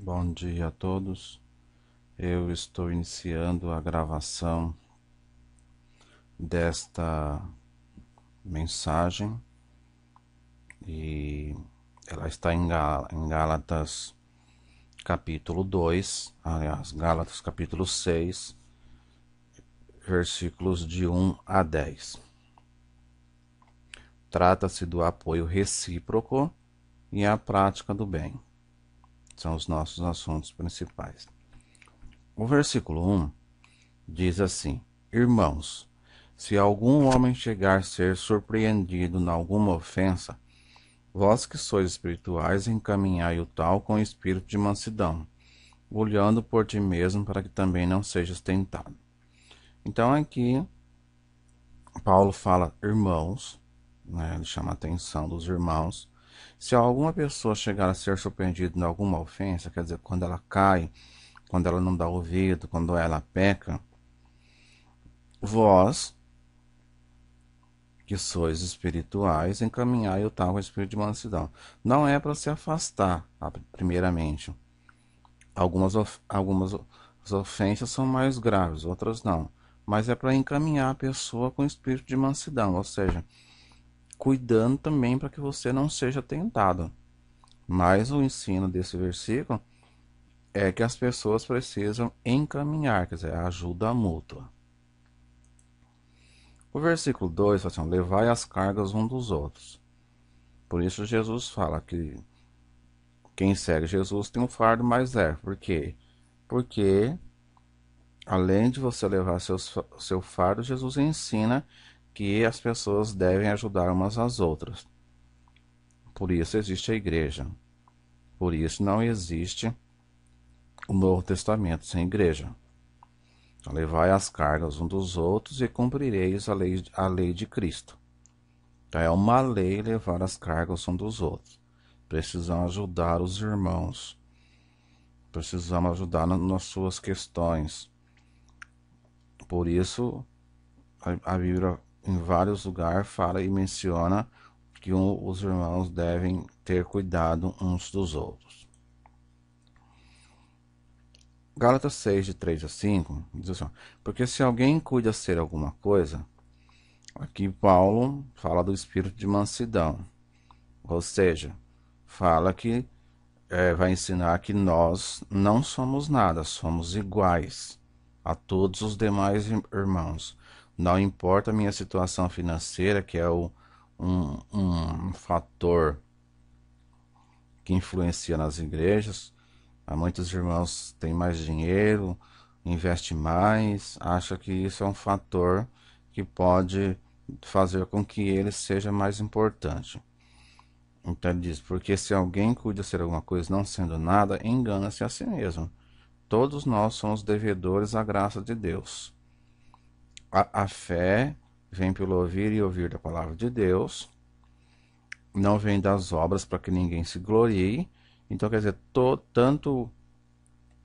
Bom dia a todos. Eu estou iniciando a gravação desta mensagem e ela está em Gálatas capítulo 2, aliás, Gálatas capítulo 6, versículos de 1 a 10. Trata-se do apoio recíproco e a prática do bem. São os nossos assuntos principais. O versículo 1 diz assim: Irmãos, se algum homem chegar a ser surpreendido em alguma ofensa, vós que sois espirituais, encaminhai o tal com espírito de mansidão, olhando por ti mesmo para que também não sejas tentado. Então aqui Paulo fala irmãos, né? Ele chama a atenção dos irmãos. Se alguma pessoa chegar a ser surpreendida em alguma ofensa, quer dizer, quando ela cai, quando ela não dá ouvido, quando ela peca, vós que sois espirituais, encaminhai o tal com espírito de mansidão. Não é para se afastar, primeiramente. Algumas ofensas são mais graves, outras não. Mas é para encaminhar a pessoa com espírito de mansidão, ou seja, cuidando também para que você não seja tentado. Mas o ensino desse versículo é que as pessoas precisam encaminhar, quer dizer, ajuda mútua. O versículo 2 fala assim: levai as cargas um dos outros. Por isso Jesus fala que quem segue Jesus tem um fardo mais leve. Por quê? Porque além de você levar seu fardo, Jesus ensina que as pessoas devem ajudar umas às outras. Por isso existe a igreja. Por isso não existe o Novo Testamento sem igreja. Então, levai as cargas um dos outros e cumprireis a lei de Cristo. Então, é uma lei levar as cargas um dos outros. Precisamos ajudar os irmãos. Precisamos ajudar nas suas questões. Por isso, a Bíblia, em vários lugares, fala e menciona que os irmãos devem ter cuidado uns dos outros. Gálatas 6, de 3 a 5, diz assim: porque se alguém cuida ser alguma coisa, aqui Paulo fala do espírito de mansidão, ou seja, fala que vai ensinar que nós não somos nada, somos iguais a todos os demais irmãos. Não importa a minha situação financeira, que é um fator que influencia nas igrejas. Há muitos irmãos têm mais dinheiro, investem mais, acham que isso é um fator que pode fazer com que ele seja mais importante. Então ele diz, porque se alguém cuida ser alguma coisa não sendo nada, engana-se a si mesmo. Todos nós somos devedores à graça de Deus. A fé vem pelo ouvir e ouvir da palavra de Deus, não vem das obras para que ninguém se glorie. Então quer dizer, tanto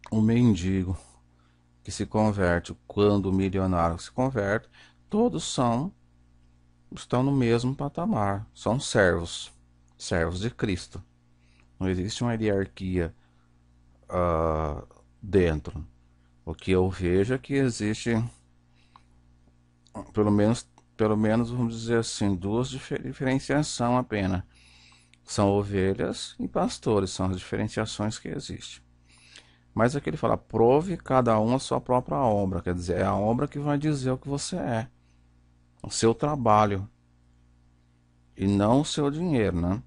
o mendigo que se converte quanto o milionário que se converte, todos estão no mesmo patamar, são servos, servos de Cristo. Não existe uma hierarquia dentro. O que eu vejo é que existe, pelo menos, vamos dizer assim, duas diferenciações apenas. São ovelhas e pastores, são as diferenciações que existem. Mas aqui ele fala, prove cada um a sua própria obra, quer dizer, é a obra que vai dizer o que você é, o seu trabalho, e não o seu dinheiro, né?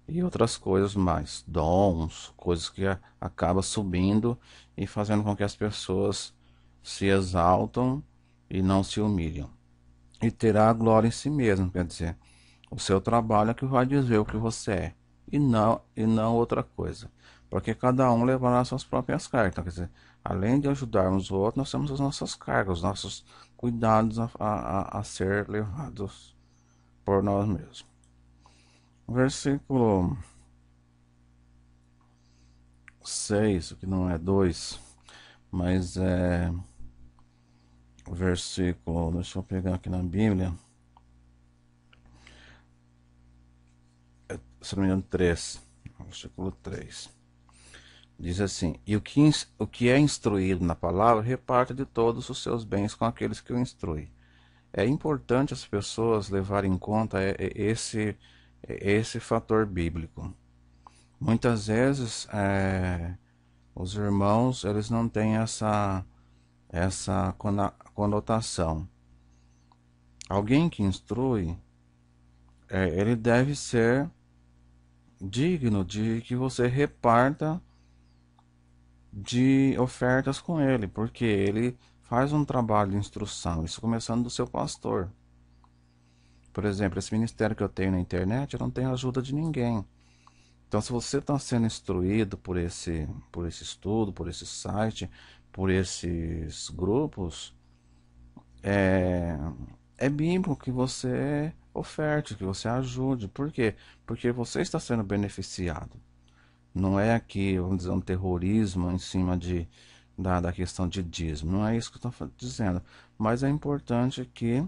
E outras coisas mais, dons, coisas que acaba subindo e fazendo com que as pessoas se exaltam e não se humilham. E terá a glória em si mesmo, quer dizer, o seu trabalho é que vai dizer o que você é, e não outra coisa. Porque cada um levará suas próprias cargas. Quer dizer, além de ajudarmos o outro, nós temos as nossas cargas, os nossos cuidados a ser levados por nós mesmos. Versículo 6, que não é 2, mas é o versículo, deixa eu pegar aqui na Bíblia, se não me engano, 3, versículo 3. Diz assim: e o que é instruído na palavra, reparta de todos os seus bens com aqueles que o instruem. É importante as pessoas levarem em conta esse fator bíblico. Muitas vezes os irmãos eles não têm essa conotação. Alguém que instrui, ele deve ser digno de que você reparta de ofertas com ele, porque ele faz um trabalho de instrução, isso começando do seu pastor. Por exemplo, esse ministério que eu tenho na internet, eu não tenho ajuda de ninguém. Então, se você está sendo instruído por esse estudo, por esse site, por esses grupos, é, é bíblico que você oferte, que você ajude. Por quê? Porque você está sendo beneficiado. Não é aqui, vamos dizer, um terrorismo em cima da questão de dízimo. Não é isso que eu estou dizendo. Mas é importante que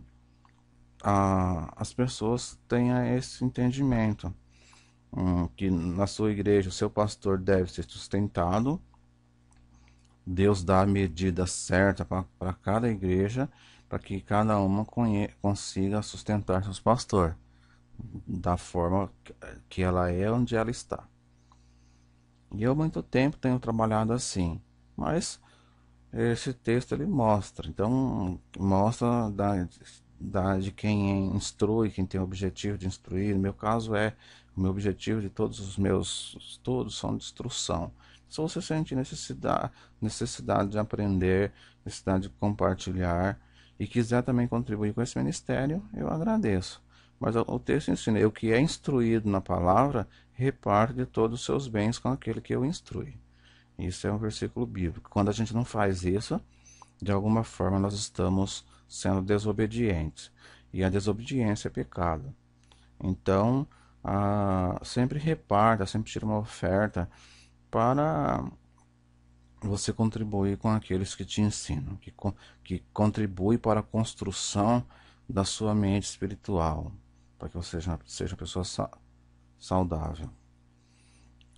as pessoas tenham esse entendimento. Que na sua igreja o seu pastor deve ser sustentado. Deus dá a medida certa para cada igreja, para que cada uma consiga sustentar seus pastores da forma que ela é, onde ela está. E eu há muito tempo tenho trabalhado assim, mas esse texto ele mostra, então mostra de quem instrui, quem tem o objetivo de instruir. No meu caso o meu objetivo de todos os meus estudos são de instrução. Se você sente necessidade de aprender, necessidade de compartilhar e quiser também contribuir com esse ministério, eu agradeço. Mas o texto ensina: o que é instruído na palavra, reparte de todos os seus bens com aquele que o instrui. Isso é um versículo bíblico. Quando a gente não faz isso, de alguma forma nós estamos sendo desobedientes. E a desobediência é pecado. Então, sempre reparta, sempre tira uma oferta para você contribuir com aqueles que te ensinam, que contribui para a construção da sua mente espiritual, para que você seja uma pessoa saudável.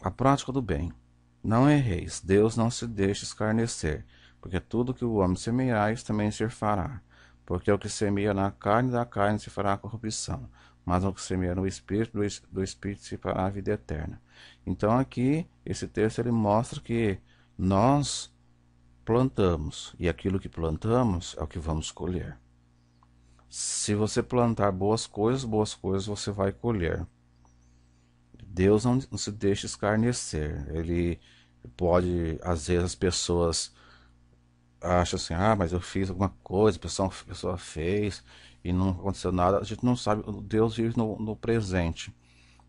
A prática do bem. Não erreis, Deus não se deixa escarnecer, porque tudo que o homem semear, isso também se fará. Porque o que semeia na carne, da carne se fará corrupção, mas o que semeia no Espírito, do Espírito se fará a vida eterna. Então aqui, esse texto ele mostra que nós plantamos, e aquilo que plantamos é o que vamos colher. Se você plantar boas coisas você vai colher. Deus não se deixa escarnecer. Ele pode, às vezes as pessoas acham assim: ah, mas eu fiz alguma coisa, a pessoa fez e não aconteceu nada. A gente não sabe, Deus vive no presente.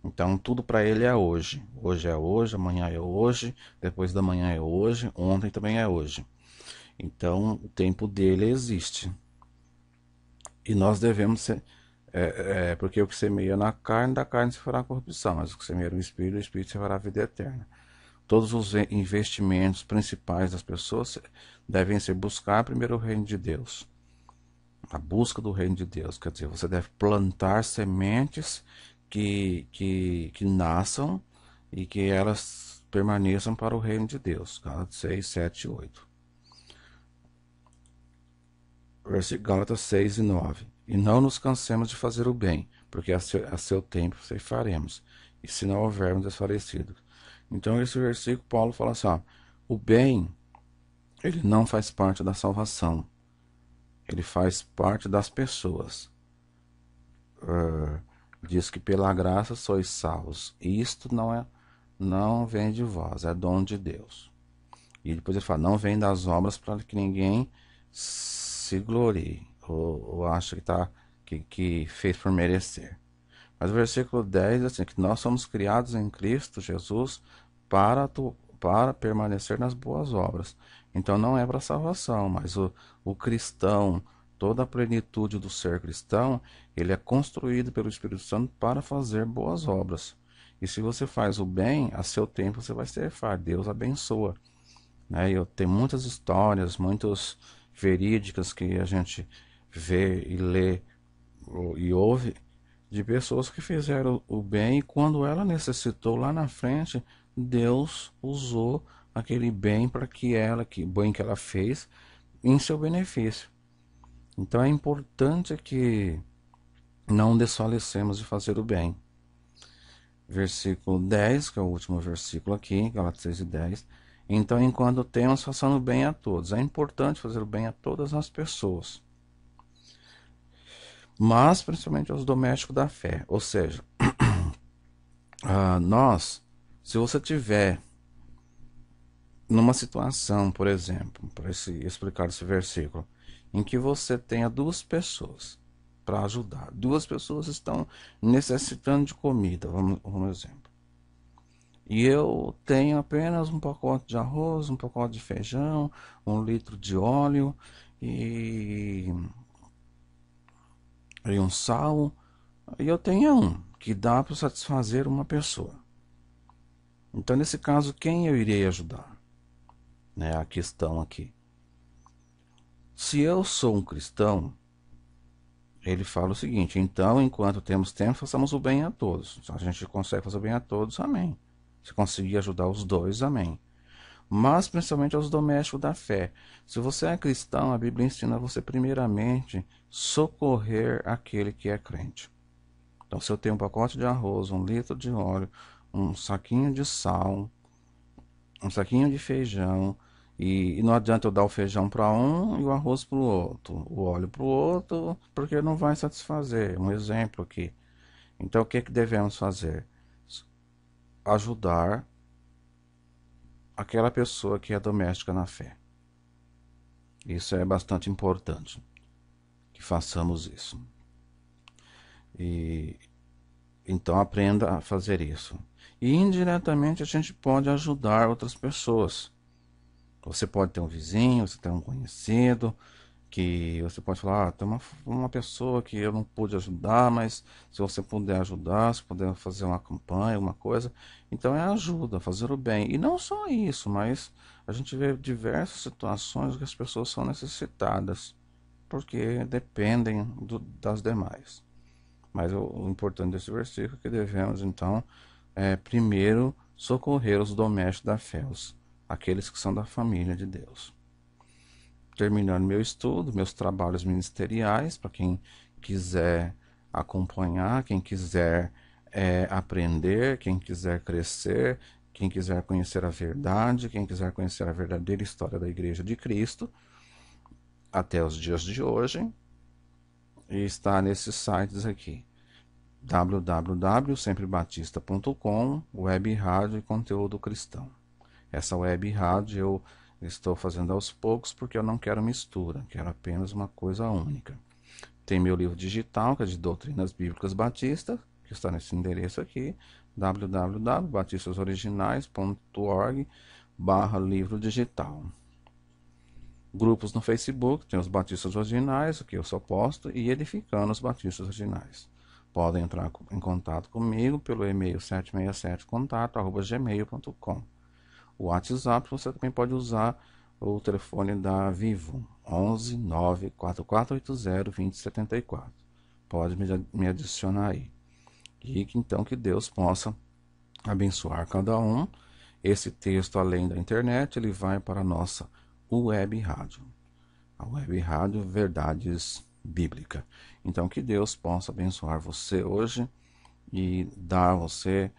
Então tudo para ele é hoje. Hoje é hoje, amanhã é hoje, depois da manhã é hoje, ontem também é hoje. Então o tempo dele existe. E nós devemos ser, porque o que semeia na carne, da carne se fará corrupção, mas o que semeia no Espírito, do Espírito se fará vida eterna. Todos os investimentos principais das pessoas devem ser buscar primeiro o reino de Deus. A busca do reino de Deus, quer dizer, você deve plantar sementes que nasçam e que elas permaneçam para o reino de Deus. Gálatas 6, 7 e 8. Gálatas 6 e 9. E não nos cansemos de fazer o bem, porque a seu tempo faremos, e se não houvermos desfalecido. Então, esse versículo, Paulo fala assim: ó, o bem, ele não faz parte da salvação, ele faz parte das pessoas. Diz que pela graça sois salvos. E isto não vem de vós, é dom de Deus. E depois ele fala: não vem das obras para que ninguém se glorie ou acha que fez por merecer. Mas o versículo 10 diz assim: que nós somos criados em Cristo Jesus para permanecer nas boas obras. Então não é para salvação, mas o cristão, toda a plenitude do ser cristão, ele é construído pelo Espírito Santo para fazer boas obras. E se você faz o bem, a seu tempo você vai ceifar. Deus abençoa. Né? Eu tenho muitas histórias, muitas verídicas que a gente vê e lê e ouve de pessoas que fizeram o bem e quando ela necessitou lá na frente, Deus usou aquele bem para que ela, que bem que ela fez, em seu benefício. Então é importante que não desfalecemos de fazer o bem. Versículo 10, que é o último versículo aqui, Gálatas 6:10. Então, enquanto temos, façamos o bem a todos. É importante fazer o bem a todas as pessoas, mas principalmente aos domésticos da fé. Ou seja, se você tiver numa situação, por exemplo, para explicar esse versículo, em que você tenha duas pessoas para ajudar, duas pessoas estão necessitando de comida, vamos exemplo. E eu tenho apenas um pacote de arroz, um pacote de feijão, 1 litro de óleo e, e um sal. E eu tenho um que dá para satisfazer uma pessoa. Então, nesse caso, quem eu irei ajudar? Né, a questão aqui. Se eu sou um cristão, ele fala o seguinte: então, enquanto temos tempo, façamos o bem a todos. Se a gente consegue fazer o bem a todos, amém. Se conseguir ajudar os dois, amém. Mas principalmente aos domésticos da fé. Se você é cristão, a Bíblia ensina você primeiramente socorrer aquele que é crente. Então, se eu tenho um pacote de arroz, 1 litro de óleo, um saquinho de sal, um saquinho de feijão, e não adianta eu dar o feijão para um e o arroz para o outro, o óleo para o outro, porque não vai satisfazer. Um exemplo aqui. Então, o que que devemos fazer? Ajudar aquela pessoa que é doméstica na fé. Isso é bastante importante, que façamos isso. E então aprenda a fazer isso. E indiretamente a gente pode ajudar outras pessoas. Você pode ter um vizinho, você tem um conhecido, que você pode falar, tem uma pessoa que eu não pude ajudar, mas se você puder ajudar, se puder fazer uma campanha, uma coisa, então é ajuda, fazer o bem. E não só isso, mas a gente vê diversas situações que as pessoas são necessitadas, porque dependem das demais. Mas o importante desse versículo é que devemos, então, primeiro socorrer os domésticos da fé, aqueles que são da família de Deus. Terminando meu estudo, meus trabalhos ministeriais, para quem quiser acompanhar, quem quiser aprender, quem quiser crescer, quem quiser conhecer a verdade, quem quiser conhecer a verdadeira história da Igreja de Cristo, até os dias de hoje, e está nesses sites aqui: www.semprebatista.com, web rádio e conteúdo cristão. Essa web rádio eu estou fazendo aos poucos porque eu não quero mistura, quero apenas uma coisa única. Tem meu livro digital, que é de Doutrinas Bíblicas Batistas, que está nesse endereço aqui, www.batistasoriginais.org/livro digital. Grupos no Facebook, tem os Batistas Originais, que eu só posto, e Edificando os Batistas Originais. Podem entrar em contato comigo pelo e-mail 767contato@gmail.com. O WhatsApp você também pode usar o telefone da Vivo, 11 94480 2074. Pode me adicionar aí. E então que Deus possa abençoar cada um. Esse texto, além da internet, ele vai para a nossa web rádio. A web rádio Verdades Bíblicas. Então que Deus possa abençoar você hoje e dar a você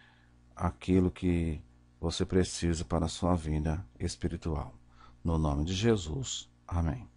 aquilo que você precisa para a sua vida espiritual. No nome de Jesus. Amém.